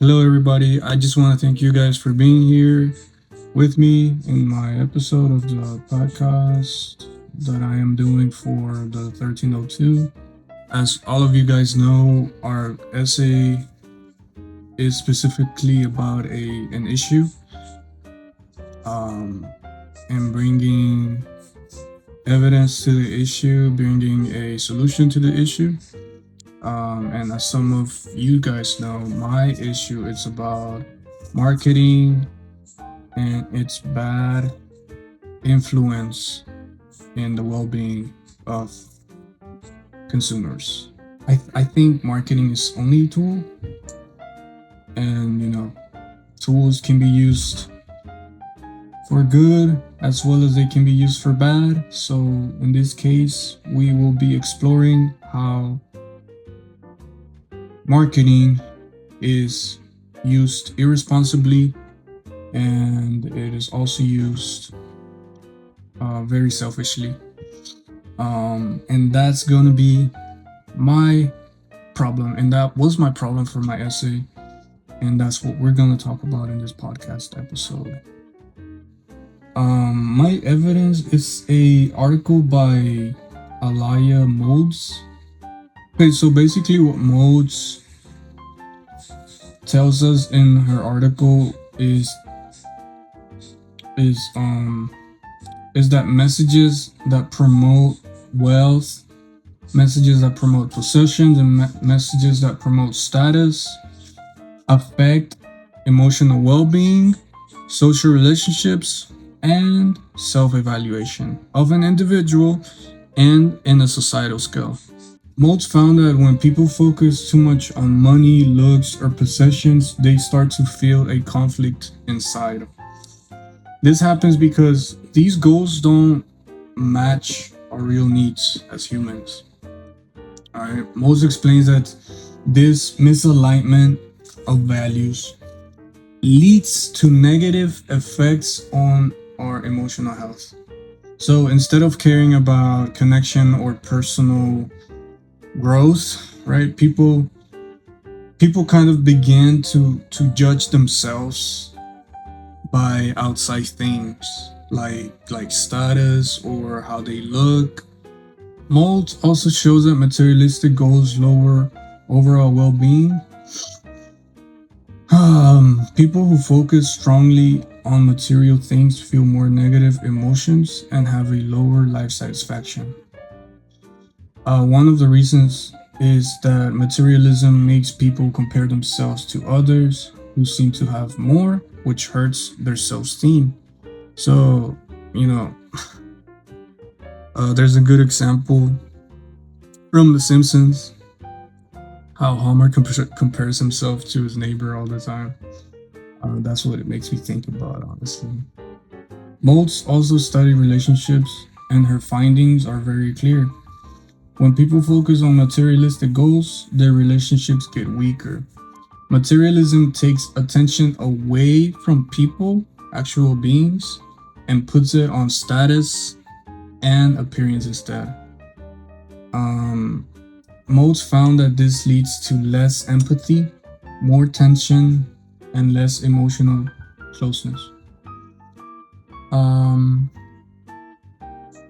Hello, everybody. I just want to thank you guys for being here with me in my episode of the podcast that I am doing for the 1302. As all of you guys know, our essay is specifically about an issue um, and bringing evidence to the issue, bringing a solution to the issue. And as some of you guys know, my issue is about marketing and its bad influence in the well-being of consumers. I think marketing is only a tool, and tools can be used for good as well as they can be used for bad. So in this case, we will be exploring how marketing is used irresponsibly, and it is also used very selfishly. And that's going to be my problem, and that was my problem for my essay, and that's what we're going to talk about in this podcast episode. My evidence is a article by Alaya Modes. Okay, so basically what Modes tells us in her article is that messages that promote wealth, messages that promote possessions, and messages that promote status affect emotional well-being, social relationships, and self-evaluation of an individual and in a societal scale. Motes found that when people focus too much on money, looks, or possessions, they start to feel a conflict inside. This happens because these goals don't match our real needs as humans. Alright, Motes explains that this misalignment of values leads to negative effects on our emotional health. So instead of caring about connection or personal growth, right, people kind of began to judge themselves by outside things like status or how they look. Mold also shows that materialistic goals lower overall well-being. People who focus strongly on material things feel more negative emotions and have a lower life satisfaction. One of the reasons is that materialism makes people compare themselves to others who seem to have more, which hurts their self-esteem. So, there's a good example from The Simpsons, how Homer compares himself to his neighbor all the time. That's what it makes me think about, honestly. Moulds also studied relationships, and her findings are very clear. When people focus on materialistic goals, their relationships get weaker. Materialism takes attention away from people, actual beings, and puts it on status and appearance instead. Moulds found that this leads to less empathy, more tension, and less emotional closeness.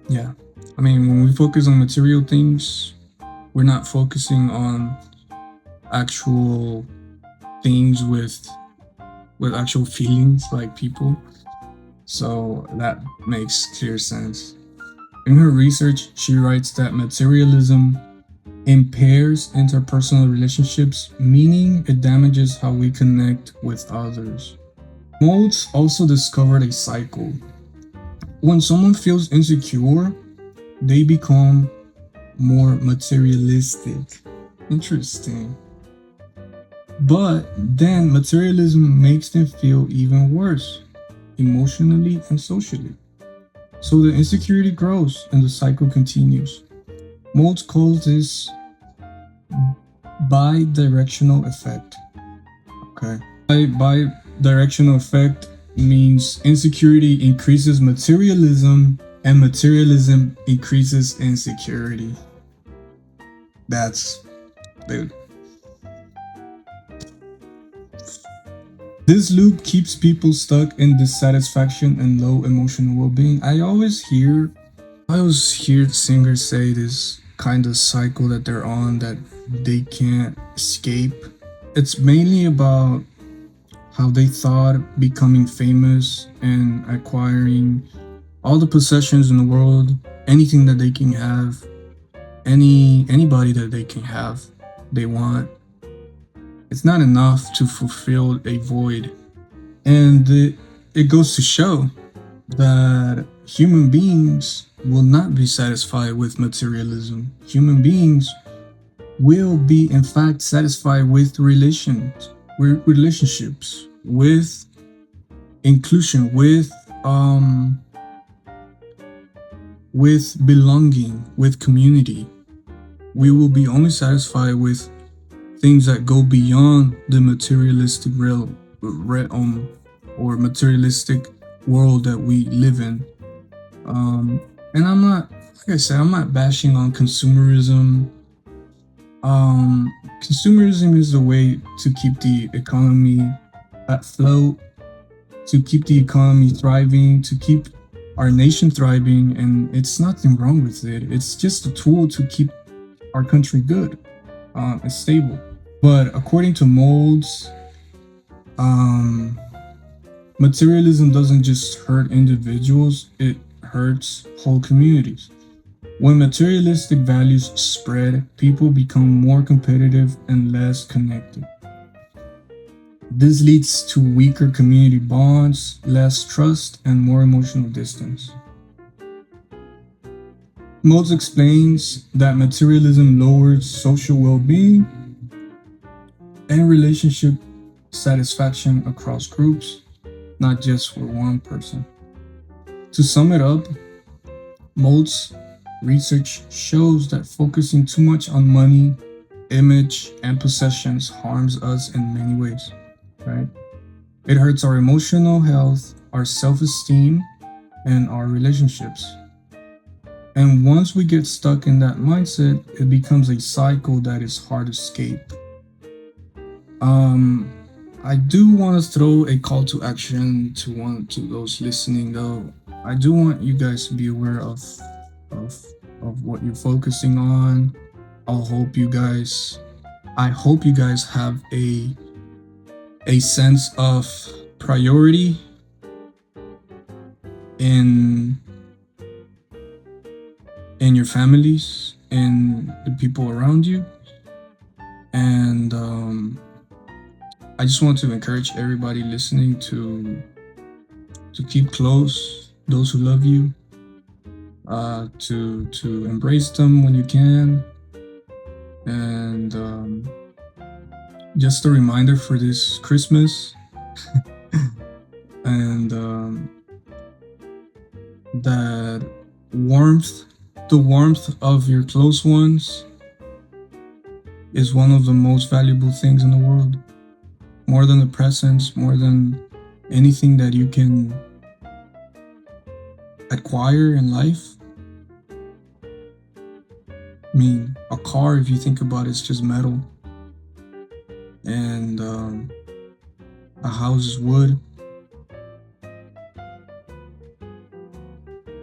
Yeah, I mean, when we focus on material things, we're not focusing on actual things with actual feelings like people. So that makes clear sense. In her research, she writes that materialism impairs interpersonal relationships, meaning it damages how we connect with others. Moulds also discovered a cycle. When someone feels insecure, they become more materialistic. Interesting. But then materialism makes them feel even worse, emotionally and socially. So the insecurity grows and the cycle continues. Moulds calls this bi-directional effect. Okay. Bi-directional effect means insecurity increases materialism and materialism increases insecurity. Dude. This loop keeps people stuck in dissatisfaction and low emotional well-being. I always hear singers say this kind of cycle that they're on that they can't escape. It's mainly about how they thought becoming famous and acquiring all the possessions in the world, anything that they can have, anybody that they can have, they want. It's not enough to fulfill a void. And it goes to show that human beings will not be satisfied with materialism. Human beings will be, in fact, satisfied with relationships, with inclusion, with belonging, with community. We will be only satisfied with things that go beyond the materialistic realm or materialistic world that we live in. And I'm not, like I said, I'm not bashing on consumerism. Consumerism is the way to keep the economy at float, to keep the economy thriving, to keep our nation thriving, and it's nothing wrong with it. It's just a tool to keep our country good, and stable. But according to molds, um, materialism doesn't just hurt individuals, it hurts whole communities. When materialistic values spread, people become more competitive and less connected. This leads to weaker community bonds, less trust, and more emotional distance. Molds explains that materialism lowers social well being and relationship satisfaction across groups, not just for one person. To sum it up, Molt's research shows that focusing too much on money, image, and possessions harms us in many ways, right? It hurts our emotional health, our self esteem, and our relationships. And once we get stuck in that mindset, it becomes a cycle that is hard to escape. Um, I do want to throw a call to action to those listening though. I do want you guys to be aware of of what you're focusing on. I'll hope you guys I hope you guys have a sense of priority in your families and the people around you. And I just want to encourage everybody listening to keep close those who love you, to embrace them when you can, and just a reminder for this Christmas, and that warmth, the warmth of your close ones, is one of the most valuable things in the world. More than the presents, more than anything that you can acquire in life. I mean, a car, if you think about it, is just metal, and a house is wood.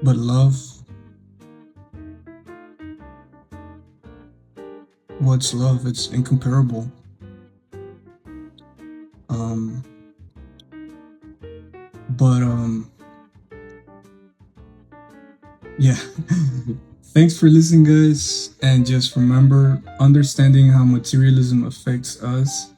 But love, what's love? It's incomparable. Um, but yeah. Thanks for listening, guys. And just remember, understanding how materialism affects us